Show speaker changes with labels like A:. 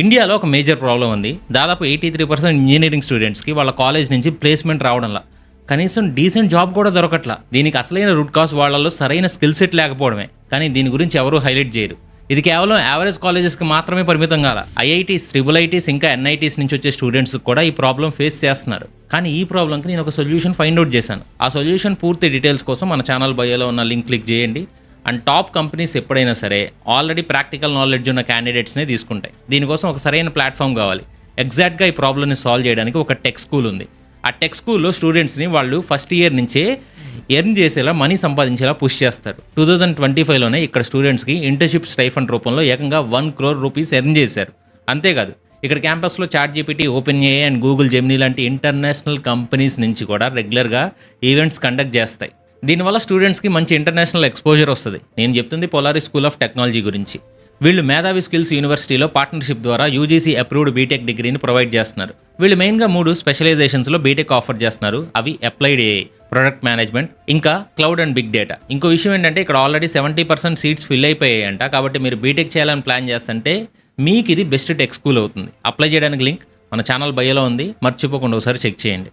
A: ఇండియాలో ఒక major problem ఉంది. దాదాపు 83% ఇంజనీరింగ్ స్టూడెంట్స్‌కి వాళ్ళ కాలేజ్ నుంచి ప్లేస్‌మెంట్ రావడంలా. కనీసం డీసెంట్ జాబ్ కూడా దొరకట్లా. దీనికి అసలైన రూట్ కాజ్ వాళ్ళలో సరైన స్కిల్ సెట్ లేకపోవడమే. కానీ దీని గురించి ఎవరూ హైలైట్ చేయరు. ఇది కేవలం యావరేజ్ కాలేజెస్‌కి మాత్రమే పరిమితం కాల. ఐఐటీస్, ట్రిపుల్ ఐటీస్ ఇంకా ఎన్ఐటీస్ నుంచి వచ్చే స్టూడెంట్స్‌కి కూడా ఈ ప్రాబ్లం ఫేస్ చేస్తున్నారు. కానీ ఈ ప్రాబ్లంకి నేను ఒక సొల్యూషన్ ఫైండ్ అవుట్ చేశాను. ఆ సొల్యూషన్ పూర్తి డీటెయిల్స్ కోసం మన ఛానల్ బయోలో ఉన్న లింక్ క్లిక్ చేయండి. అండ్ టాప్ కంపెనీస్ ఎప్పుడైనా సరే ఆల్రెడీ ప్రాక్టికల్ నాలెడ్జ్ ఉన్న క్యాండిడేట్స్నే తీసుకుంటాయి. దీనికోసం ఒక సరైన ప్లాట్ఫామ్ కావాలి. ఎగ్జాక్ట్గా ఈ ప్రాబ్లమ్ని సాల్వ్ చేయడానికి ఒక టెక్ స్కూల్ ఉంది. ఆ టెక్ స్కూల్లో స్టూడెంట్స్ని వాళ్ళు ఫస్ట్ ఇయర్ నుంచే ఎర్న్ చేసేలా, మనీ సంపాదించేలా పుష్ చేస్తారు. 2025లోనే ఇక్కడ స్టూడెంట్స్కి ఇంటర్న్షిప్ స్టైఫండ్ రూపంలో ఏకంగా 1 crore రూపీస్ ఎర్న్ చేశారు. అంతేకాదు, ఇక్కడ క్యాంపస్లో ChatGPT, OpenAI and Google Gemini లాంటి ఇంటర్నేషనల్ కంపెనీస్ నుంచి కూడా రెగ్యులర్గా ఈవెంట్స్ కండక్ట్ చేస్తాయి. దీనివల్ల స్టూడెంట్స్కి మంచి ఇంటర్నేషనల్ ఎక్స్పోజర్ వస్తుంది. నేను చెప్తుంది పోలారిస్ స్కూల్ ఆఫ్ టెక్నాలజీ గురించి. వీళ్ళు మేధావి స్కిల్స్ యూనివర్సిటీలో పార్ట్నర్షిప్ ద్వారా యూజీసీ అప్రూవ్డ్ బీటెక్ డిగ్రీని ప్రొవైడ్ చేస్తున్నారు. వీళ్ళు మెయిన్గా 3 స్పెషలైజేషన్స్లో బీటెక్ ఆఫర్ చేస్తున్నారు. అవి అప్లైడ్ ఏఐ, ప్రొడక్ట్ మేనేజ్మెంట్, ఇంకా క్లౌడ్ అండ్ బిగ్ డేటా. ఇంకో విషయం ఏంటంటే ఇక్కడ ఆల్రెడీ 70% సీట్స్ ఫిల్ అయిపోయాయంట. కాబట్టి మీరు బీటెక్ చేయాలని ప్లాన్ చేస్తుంటే మీకు ఇది బెస్ట్ టెక్ స్కూల్ అవుతుంది. అప్లై చేయడానికి లింక్ మన ఛానల్ బయోలో ఉంది. మర్చిపోకుండా ఒకసారి చెక్ చేయండి.